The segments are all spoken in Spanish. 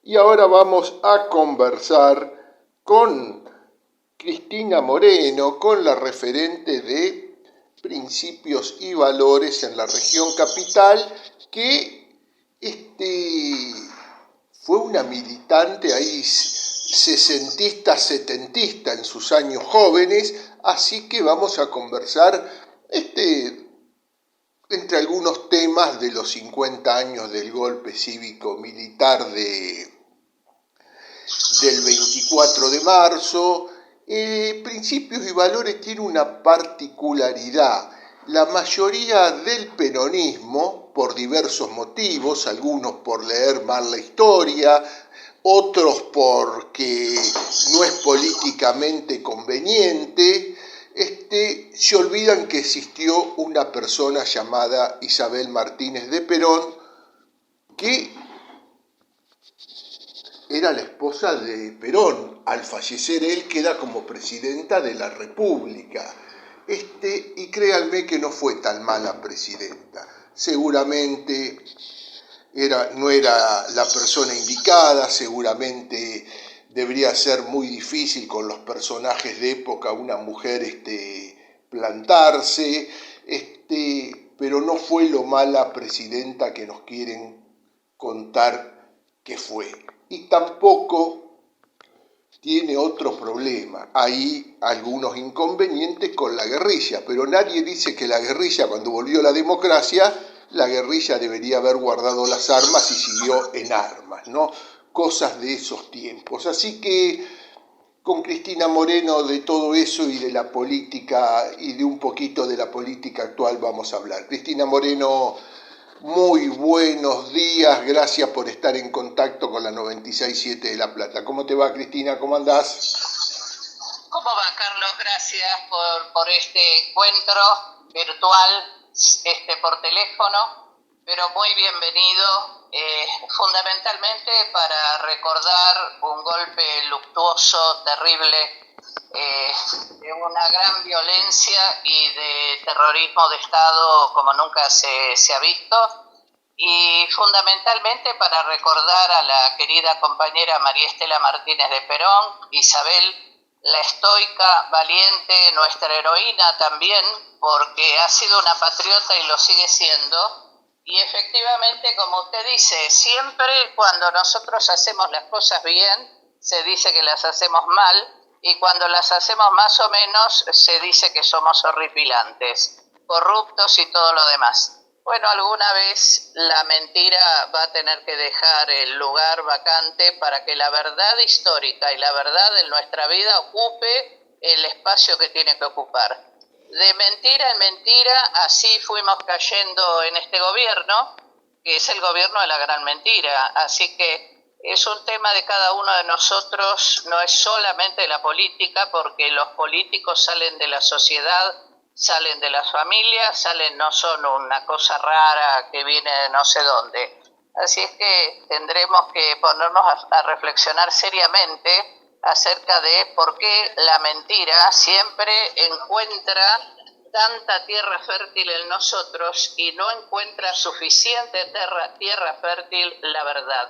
Y ahora vamos a conversar con Cristina Moreno, con la referente de Principios y Valores en la región capital, que fue una militante ahí sesentista, setentista en sus años jóvenes, así que vamos a conversar entre algunos temas de los 50 años del golpe cívico-militar del 24 de marzo. Principios y Valores tiene una particularidad. La mayoría del peronismo, por diversos motivos, algunos por leer mal la historia, otros porque no es políticamente conveniente, se olvidan que existió una persona llamada Isabel Martínez de Perón, que era la esposa de Perón. Al fallecer él queda como presidenta de la República. Y créanme que no fue tan mala presidenta. Seguramente no era la persona indicada, seguramente debería ser muy difícil con los personajes de época una mujer plantarse, pero no fue lo mala presidenta que nos quieren contar que fue. Y tampoco tiene otro problema. Hay algunos inconvenientes con la guerrilla, pero nadie dice que la guerrilla, cuando volvió la democracia, la guerrilla debería haber guardado las armas y siguió en armas, ¿no? Cosas de esos tiempos. Así que con Cristina Moreno de todo eso y de la política y de un poquito de la política actual vamos a hablar. Cristina Moreno, muy buenos días, gracias por estar en contacto con la 96.7 de La Plata. ¿Cómo te va, Cristina? ¿Cómo andás? ¿Cómo va, Carlos? Gracias por este encuentro virtual, por teléfono, pero muy bienvenido, fundamentalmente para recordar un golpe luctuoso, terrible, de una gran violencia y de terrorismo de Estado como nunca se ha visto, y fundamentalmente para recordar a la querida compañera María Estela Martínez de Perón, Isabel, la estoica, valiente, nuestra heroína también, porque ha sido una patriota y lo sigue siendo. Y efectivamente, como usted dice, siempre cuando nosotros hacemos las cosas bien, se dice que las hacemos mal, y cuando las hacemos más o menos, se dice que somos horripilantes, corruptos y todo lo demás. Bueno, alguna vez la mentira va a tener que dejar el lugar vacante para que la verdad histórica y la verdad de nuestra vida ocupe el espacio que tiene que ocupar. De mentira en mentira, así fuimos cayendo en este gobierno, que es el gobierno de la gran mentira. Así que es un tema de cada uno de nosotros, no es solamente de la política, porque los políticos salen de la sociedad, salen de las familias, no son una cosa rara que viene de no sé dónde. Así es que tendremos que ponernos a reflexionar seriamente acerca de por qué la mentira siempre encuentra tanta tierra fértil en nosotros y no encuentra suficiente tierra fértil la verdad.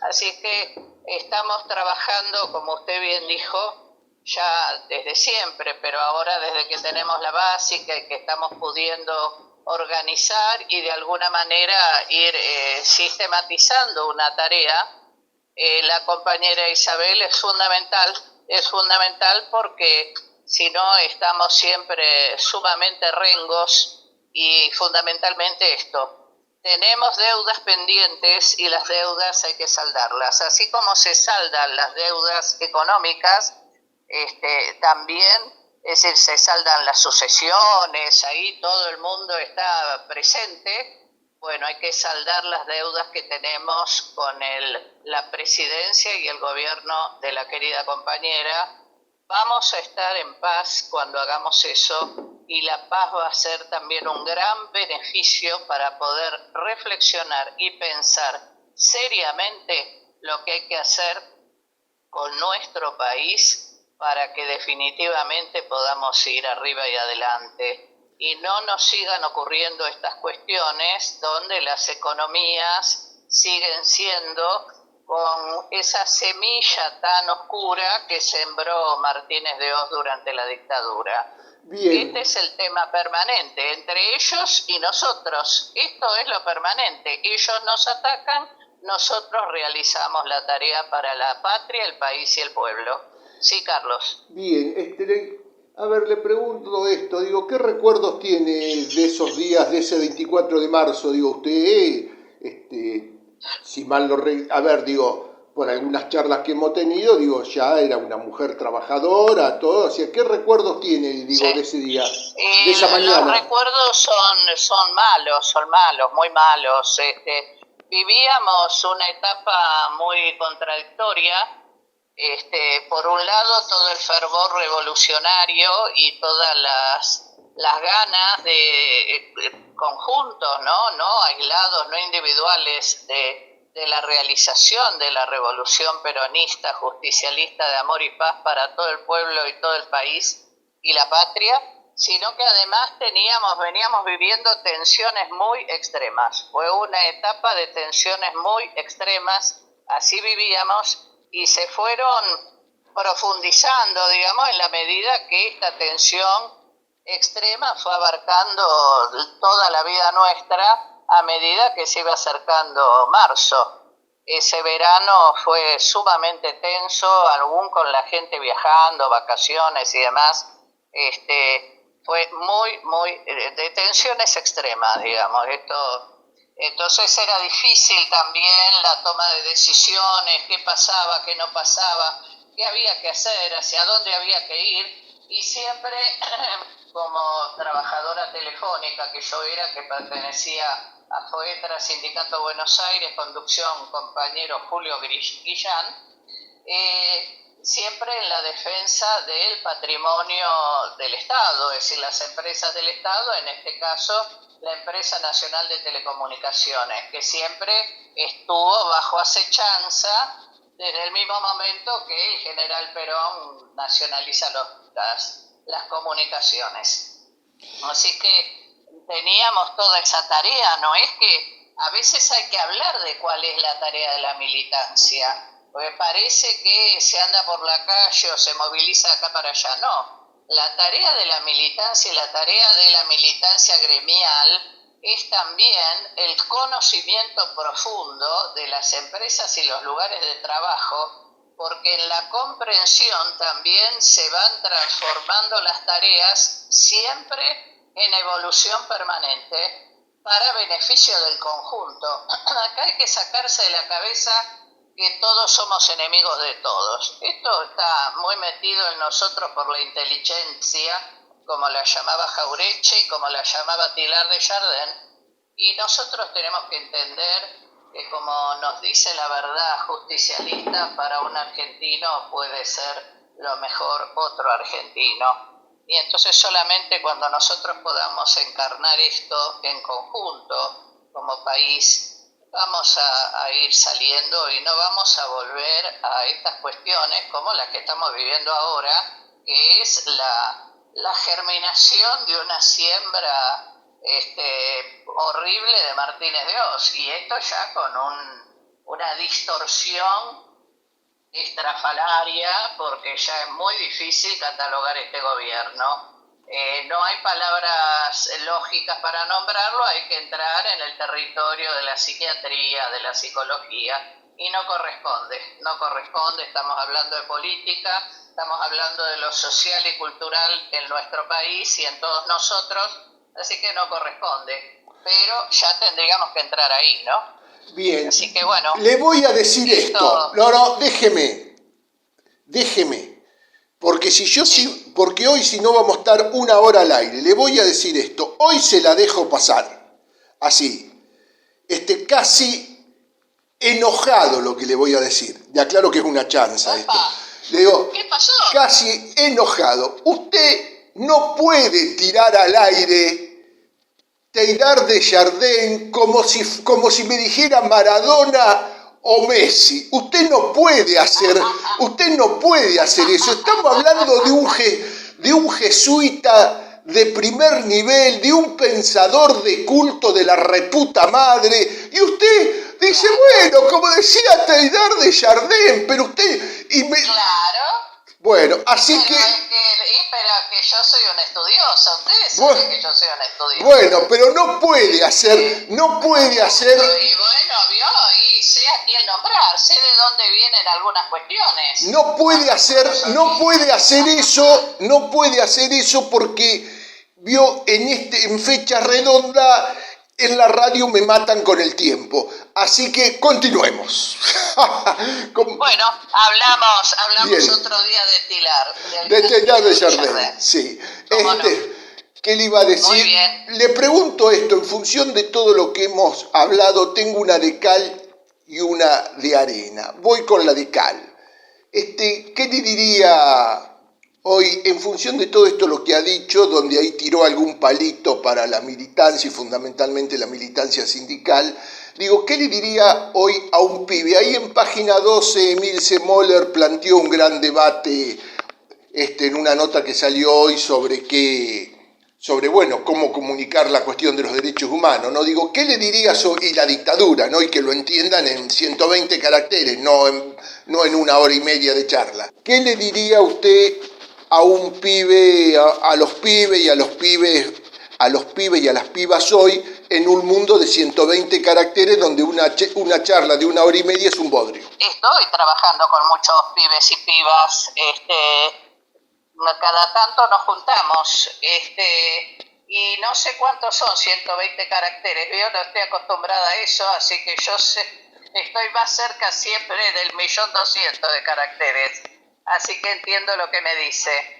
Así es que estamos trabajando, como usted bien dijo, ya desde siempre, pero ahora desde que tenemos la básica y que estamos pudiendo organizar y de alguna manera ir sistematizando una tarea, la compañera Isabel es fundamental porque si no estamos siempre sumamente rengos y fundamentalmente esto. Tenemos deudas pendientes y las deudas hay que saldarlas. Así como se saldan las deudas económicas, también, es decir, se saldan las sucesiones, ahí todo el mundo está presente. Bueno, hay que saldar las deudas que tenemos con la presidencia y el gobierno de la querida compañera. Vamos a estar en paz cuando hagamos eso, y la paz va a ser también un gran beneficio para poder reflexionar y pensar seriamente lo que hay que hacer con nuestro país para que definitivamente podamos ir arriba y adelante y no nos sigan ocurriendo estas cuestiones donde las economías siguen siendo con esa semilla tan oscura que sembró Martínez de Oz durante la dictadura. Bien. Este es el tema permanente, entre ellos y nosotros. Esto es lo permanente. Ellos nos atacan, nosotros realizamos la tarea para la patria, el país y el pueblo. Sí, Carlos. Bien, a ver, le pregunto esto, digo, ¿qué recuerdos tiene de esos días, de ese 24 de marzo? Digo, usted, si mal no... A ver, digo, por algunas charlas que hemos tenido, digo, ya era una mujer trabajadora, todo, o sea, ¿qué recuerdos tiene, digo, Sí. de ese día, de esa mañana? Los recuerdos son malos, muy malos. Vivíamos una etapa muy contradictoria. Por un lado, todo el fervor revolucionario y todas las ganas de conjuntos, no aislados, no individuales, de la realización de la revolución peronista, justicialista, de amor y paz para todo el pueblo y todo el país y la patria, sino que además veníamos viviendo tensiones muy extremas. Fue una etapa de tensiones muy extremas, así vivíamos, y se fueron profundizando, digamos, en la medida que esta tensión extrema fue abarcando toda la vida nuestra a medida que se iba acercando marzo. Ese verano fue sumamente tenso, aún con la gente viajando, vacaciones y demás. Fue muy de tensiones extremas, digamos. Entonces era difícil también la toma de decisiones, qué pasaba, qué no pasaba, qué había que hacer, hacia dónde había que ir, y siempre como trabajadora telefónica que yo era, que pertenecía a FOETRA, Sindicato Buenos Aires, conducción compañero Julio Guillán, siempre en la defensa del patrimonio del Estado, es decir, las empresas del Estado, en este caso la Empresa Nacional de Telecomunicaciones, que siempre estuvo bajo acechanza desde el mismo momento que el general Perón nacionaliza las comunicaciones. Así que teníamos toda esa tarea, no es que a veces hay que hablar de cuál es la tarea de la militancia, porque parece que se anda por la calle o se moviliza de acá para allá, no. La tarea de la militancia y la tarea de la militancia gremial es también el conocimiento profundo de las empresas y los lugares de trabajo, porque en la comprensión también se van transformando las tareas siempre en evolución permanente para beneficio del conjunto. Acá hay que sacarse de la cabeza que todos somos enemigos de todos. Esto está muy metido en nosotros por la inteligencia, como la llamaba Jauretche y como la llamaba Teilhard de Chardin, y nosotros tenemos que entender que, como nos dice la verdad justicialista, para un argentino puede ser lo mejor otro argentino. Y entonces solamente cuando nosotros podamos encarnar esto en conjunto como país, vamos a ir saliendo y no vamos a volver a estas cuestiones como las que estamos viviendo ahora, que es la germinación de una siembra horrible de Martínez de Oz, y esto ya con una distorsión estrafalaria, porque ya es muy difícil catalogar este gobierno. No hay palabras lógicas para nombrarlo, hay que entrar en el territorio de la psiquiatría, de la psicología, y no corresponde, estamos hablando de política, estamos hablando de lo social y cultural en nuestro país y en todos nosotros, así que no corresponde, pero ya tendríamos que entrar ahí, ¿no? Bien, así que bueno, le voy a decir esto. No, déjeme. Porque hoy si no vamos a estar una hora al aire, le voy a decir esto, hoy se la dejo pasar, así, casi enojado lo que le voy a decir, le aclaro que es una chanza esto, le digo, ¿qué pasó? Casi enojado, usted no puede tirar al aire Teilhard de Chardin como si me dijera Maradona o Messi. Usted no puede hacer eso. Estamos hablando de un jesuita de primer nivel, de un pensador de culto de la reputa madre, y usted Dice, claro. bueno, como decía Teilhard de Chardin, pero usted... Claro. Bueno, así Pero que... pero que yo soy una estudiosa, ustedes Bueno, saben que yo soy una estudiosa. bueno, pero no puede hacer, no puede hacer... Y bueno, vio, y sé a quién nombrar, sé de dónde vienen algunas cuestiones. No puede hacer eso porque vio en fecha redonda en la radio me matan con el tiempo. Así que continuemos. Bueno, hablamos Bien. otro día de Tilar. De Teilhard de Chardin, sí. ¿Cómo no? ¿Qué le iba a decir? Muy bien. Le pregunto esto, en función de todo lo que hemos hablado, tengo una de cal y una de arena. Voy con la de cal. ¿Qué le diría hoy, en función de todo esto lo que ha dicho, donde ahí tiró algún palito para la militancia y fundamentalmente la militancia sindical? Digo, ¿qué le diría hoy a un pibe? Ahí en página 12, Emilce Moller planteó un gran debate en una nota que salió hoy sobre cómo comunicar la cuestión de los derechos humanos, ¿no? Digo, ¿qué le diría y la dictadura, ¿no? Y que lo entiendan en 120 caracteres, no en una hora y media de charla. ¿Qué le diría usted a un pibe, a los pibes y a los pibes y a las pibas hoy en un mundo de 120 caracteres donde una charla de una hora y media es un bodrio? Estoy trabajando con muchos pibes y pibas, cada tanto nos juntamos, y no sé cuántos son 120 caracteres, yo no estoy acostumbrada a eso, así que estoy más cerca siempre del 1.200.000 de caracteres, así que entiendo lo que me dice.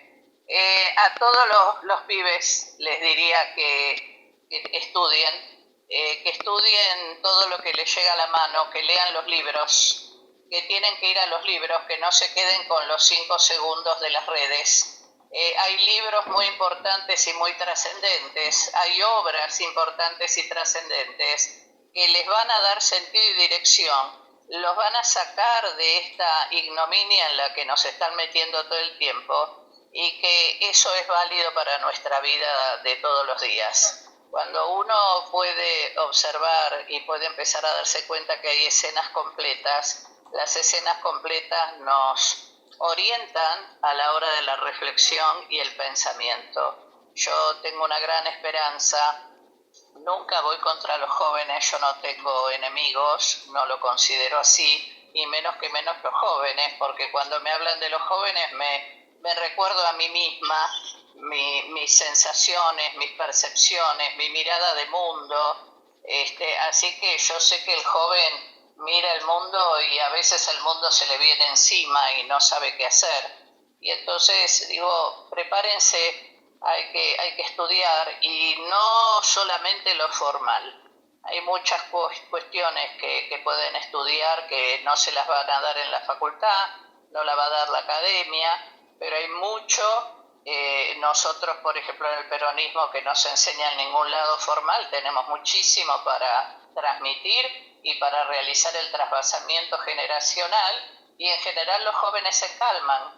A todos los pibes les diría que estudien todo lo que les llega a la mano, que lean los libros, que tienen que ir a los libros, que no se queden con los 5 segundos de las redes. Hay libros muy importantes y muy trascendentes, hay obras importantes y trascendentes que les van a dar sentido y dirección, los van a sacar de esta ignominia en la que nos están metiendo todo el tiempo, y que eso es válido para nuestra vida de todos los días. Cuando uno puede observar y puede empezar a darse cuenta que hay escenas completas, las escenas completas nos orientan a la hora de la reflexión y el pensamiento. Yo tengo una gran esperanza, nunca voy contra los jóvenes, yo no tengo enemigos, no lo considero así, y menos los jóvenes, porque cuando me hablan de los jóvenes me recuerdo a mí misma, mis sensaciones, mis percepciones, mi mirada de mundo, así que yo sé que el joven mira el mundo y a veces el mundo se le viene encima y no sabe qué hacer. Y entonces digo, prepárense, hay que estudiar, y no solamente lo formal. Hay muchas cuestiones que pueden estudiar que no se las van a dar en la facultad, no la va a dar la academia, pero hay mucho. Nosotros, por ejemplo, en el peronismo, que no se enseña en ningún lado formal, tenemos muchísimo para transmitir y para realizar el trasvasamiento generacional, y en general los jóvenes se calman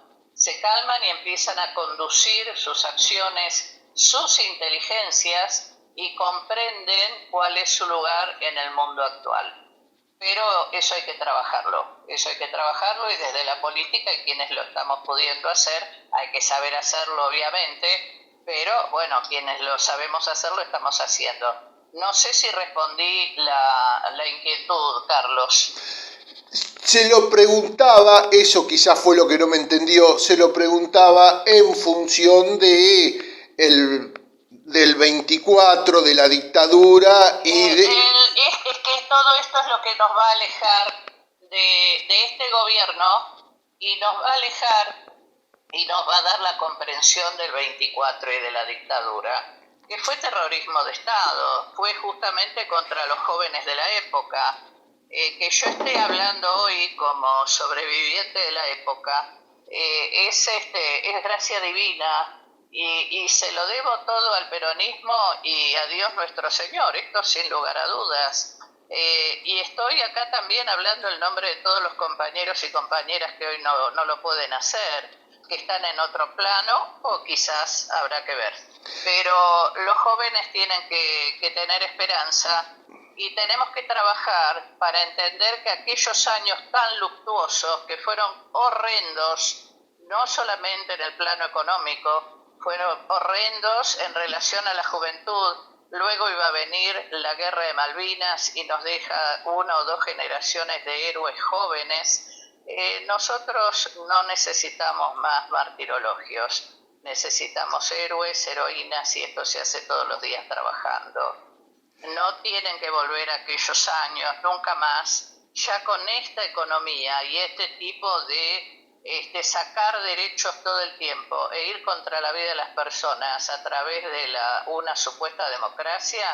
y empiezan a conducir sus acciones, sus inteligencias, y comprenden cuál es su lugar en el mundo actual. Pero eso hay que trabajarlo, y desde la política, y quienes lo estamos pudiendo hacer, hay que saber hacerlo obviamente, pero bueno, quienes lo sabemos hacer lo estamos haciendo. No sé si respondí la inquietud, Carlos. Se lo preguntaba, eso quizás fue lo que no me entendió, se lo preguntaba en función del 24, de la dictadura y de... Es que todo esto es lo que nos va a alejar de este gobierno, y nos va a alejar y nos va a dar la comprensión del 24 y de la dictadura, que fue terrorismo de Estado, fue justamente contra los jóvenes de la época. Que yo esté hablando hoy como sobreviviente de la época, es gracia divina, y se lo debo todo al peronismo y a Dios nuestro Señor, esto sin lugar a dudas. Y estoy acá también hablando el nombre de todos los compañeros y compañeras que hoy no lo pueden hacer, que están en otro plano, o quizás habrá que ver. Pero los jóvenes tienen que tener esperanza, y tenemos que trabajar para entender que aquellos años tan luctuosos, que fueron horrendos, no solamente en el plano económico, fueron horrendos en relación a la juventud. Luego iba a venir la guerra de Malvinas y nos deja 1 o 2 generaciones de héroes jóvenes. Nosotros no necesitamos más martirologios, necesitamos héroes, heroínas, y esto se hace todos los días trabajando. No tienen que volver a aquellos años, nunca más, ya con esta economía y este tipo de sacar derechos todo el tiempo e ir contra la vida de las personas a través de una supuesta democracia,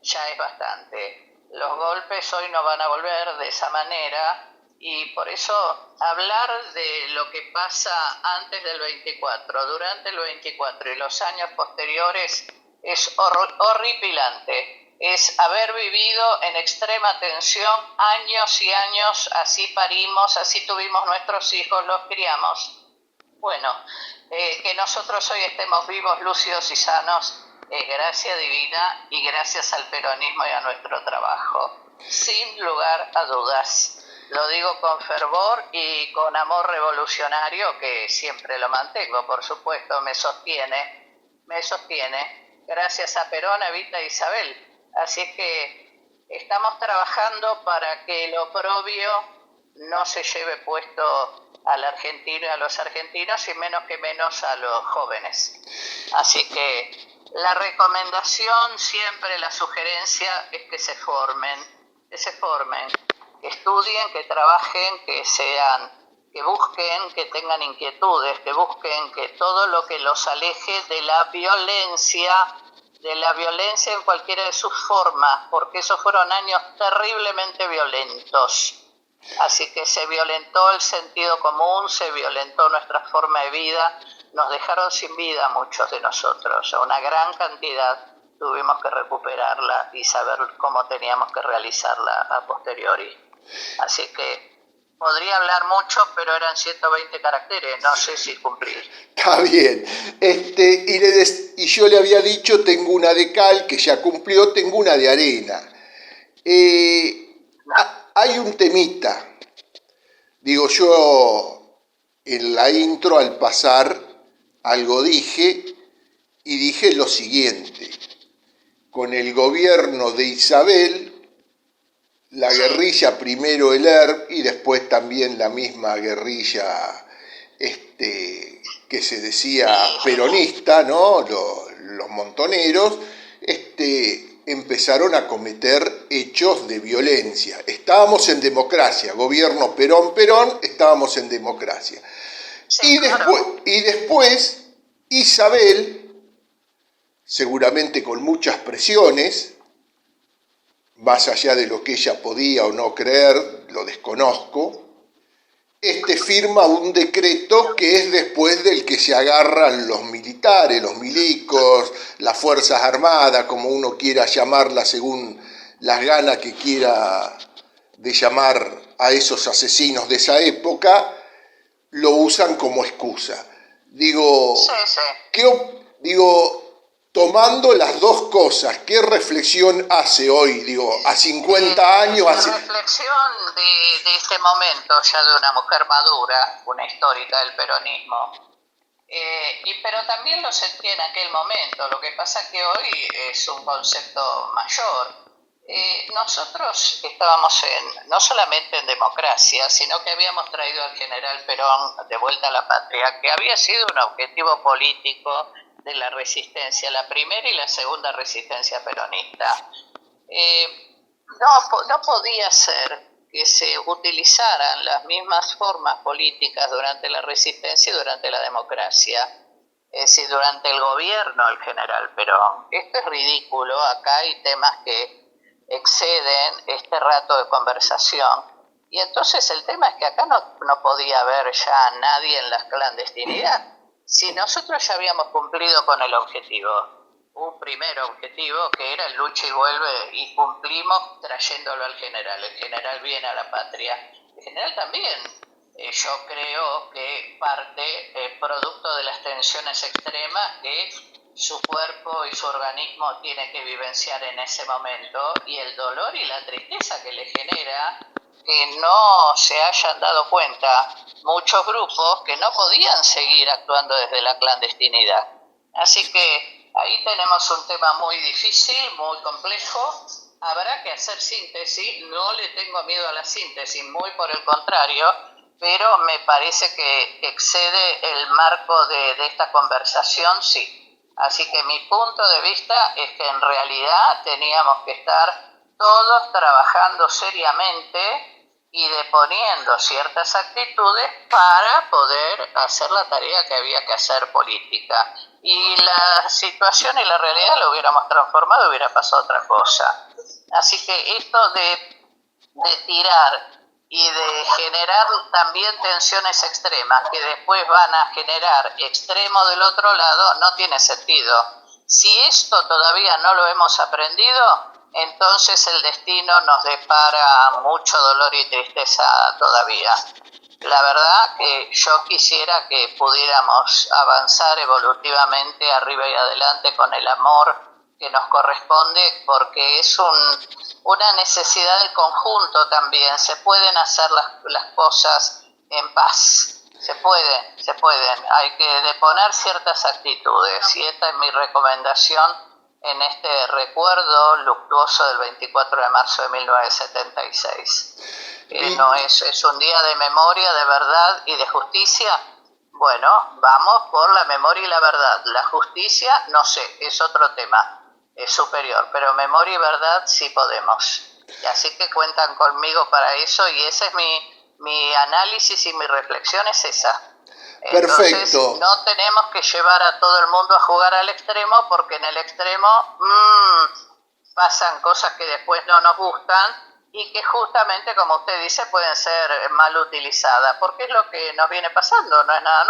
ya es bastante. Los golpes hoy no van a volver de esa manera, y por eso hablar de lo que pasa antes del 24, durante el 24 y los años posteriores es horripilante. Es haber vivido en extrema tensión años y años, así parimos, así tuvimos nuestros hijos, los criamos. Bueno, que nosotros hoy estemos vivos, lúcidos y sanos es gracia divina y gracias al peronismo y a nuestro trabajo, sin lugar a dudas. Lo digo con fervor y con amor revolucionario, que siempre lo mantengo, por supuesto, me sostiene, gracias a Perón, Evita e Isabel. Así es que estamos trabajando para que el oprobio no se lleve puesto al argentino y a los argentinos, y menos a los jóvenes. Así que la recomendación, siempre la sugerencia, es que se formen, que estudien, que trabajen, que busquen, que tengan inquietudes, que busquen que todo lo que los aleje de la violencia en cualquiera de sus formas, porque esos fueron años terriblemente violentos. Así que se violentó el sentido común, se violentó nuestra forma de vida, nos dejaron sin vida muchos de nosotros, una gran cantidad tuvimos que recuperarla y saber cómo teníamos que realizarla a posteriori. Así que podría hablar mucho, pero eran 120 caracteres, no sé si cumplir. Está bien. Y yo le había dicho, tengo una de cal, que ya cumplió, tengo una de arena. Hay un temita. Digo, yo en la intro, al pasar, algo dije, y dije lo siguiente. Con el gobierno de Isabel, la guerrilla, primero el ERP y después también la misma guerrilla que se decía peronista, ¿no? Los montoneros, empezaron a cometer hechos de violencia. Estábamos en democracia, gobierno Perón, estábamos en democracia. Sí, y después Isabel, seguramente con muchas presiones, más allá de lo que ella podía o no creer, lo desconozco, firma un decreto que es después del que se agarran los militares, los milicos, las Fuerzas Armadas, como uno quiera llamarlas según las ganas que quiera de llamar a esos asesinos de esa época, lo usan como excusa. Digo, tomando las dos cosas, ¿qué reflexión hace hoy? Digo, a 50 años... La reflexión de este momento, ya de una mujer madura, una histórica del peronismo, pero también lo sentí en aquel momento. Lo que pasa que hoy es un concepto mayor. Nosotros estábamos no solamente en democracia, sino que habíamos traído al general Perón de vuelta a la patria, que había sido un objetivo político de la resistencia, la primera y la segunda resistencia peronista. No podía ser que se utilizaran las mismas formas políticas durante la resistencia y durante la democracia, es decir, durante el gobierno del general Perón. Esto es ridículo, acá hay temas que exceden este rato de conversación, y entonces el tema es que acá no podía haber ya nadie en la clandestinidad. Si nosotros ya habíamos cumplido con el objetivo, un primer objetivo que era el lucha y vuelve, y cumplimos trayéndolo al general. El general viene a la patria. El general también, yo creo que parte producto de las tensiones extremas que su cuerpo y su organismo tiene que vivenciar en ese momento, y el dolor y la tristeza que le genera que no se hayan dado cuenta muchos grupos que no podían seguir actuando desde la clandestinidad. Así que ahí tenemos un tema muy difícil, muy complejo. Habrá que hacer síntesis, no le tengo miedo a la síntesis, muy por el contrario, pero me parece que excede el marco de esta conversación, sí. Así que mi punto de vista es que en realidad teníamos que estar todos trabajando seriamente y deponiendo ciertas actitudes para poder hacer la tarea que había que hacer política. Y la situación y la realidad lo hubiéramos transformado, hubiera pasado otra cosa. Así que esto de tirar y de generar también tensiones extremas que después van a generar extremo del otro lado no tiene sentido. Si esto todavía no lo hemos aprendido, entonces el destino nos depara mucho dolor y tristeza todavía. La verdad que yo quisiera que pudiéramos avanzar evolutivamente arriba y adelante con el amor que nos corresponde, porque es una necesidad del conjunto también. Se pueden hacer las cosas en paz, se pueden. Hay que deponer ciertas actitudes, y esta es mi recomendación en este recuerdo luctuoso del 24 de marzo de 1976. No es un día de memoria, de verdad y de justicia. Bueno, vamos por la memoria y la verdad. La justicia, no sé, es otro tema. Es superior, pero memoria y verdad sí podemos. Y así que cuentan conmigo para eso, y ese es mi análisis y mi reflexión es esa. Entonces, Perfecto. no tenemos que llevar a todo el mundo a jugar al extremo, porque en el extremo pasan cosas que después no nos gustan y que justamente, como usted dice, pueden ser mal utilizadas, porque es lo que nos viene pasando, no es nada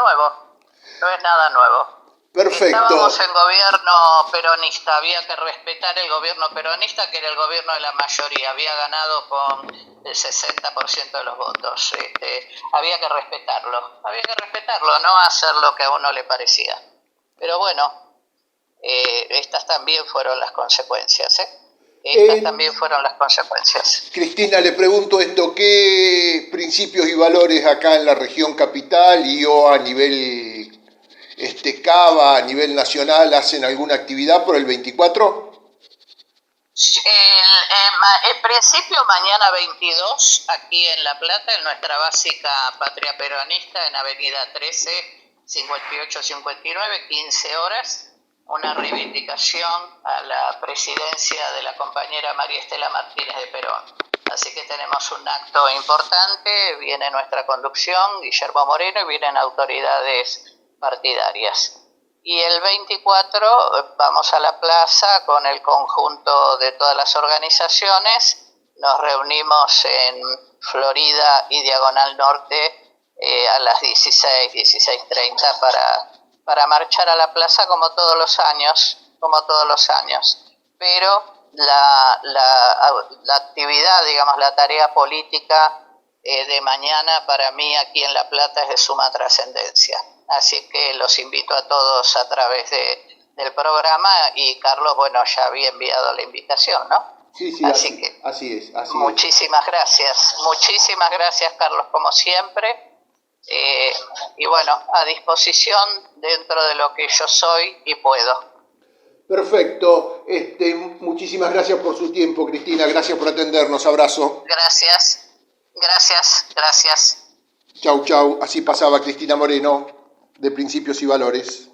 nuevo. Perfecto. Estábamos en gobierno peronista, había que respetar el gobierno peronista, que era el gobierno de la mayoría, había ganado con el 60% de los votos. Había que respetarlo, no hacer lo que a uno le parecía. Pero bueno, estas también fueron las consecuencias, Cristina, le pregunto esto: ¿qué principios y valores acá en la región capital y o a nivel Cava, a nivel nacional, hacen alguna actividad por el 24? En principio mañana 22, aquí en La Plata, en nuestra básica Patria Peronista, en Avenida 13, 58-59, 15 horas, una reivindicación a la presidencia de la compañera María Estela Martínez de Perón. Así que tenemos un acto importante, viene nuestra conducción, Guillermo Moreno, y vienen autoridades partidarias. Y el 24 vamos a la plaza con el conjunto de todas las organizaciones, nos reunimos en Florida y Diagonal Norte a las 16:30 para marchar a la plaza como todos los años. Pero la actividad, digamos, la tarea política de mañana para mí aquí en La Plata es de suma trascendencia. Así que los invito a todos a través del programa, y Carlos, bueno, ya había enviado la invitación, ¿no? Sí, así es. Muchísimas gracias, Carlos, como siempre. Y bueno, a disposición dentro de lo que yo soy y puedo. Perfecto. Muchísimas gracias por su tiempo, Cristina. Gracias por atendernos. Abrazo. Gracias. Chau. Así pasaba Cristina Moreno, de Principios y Valores.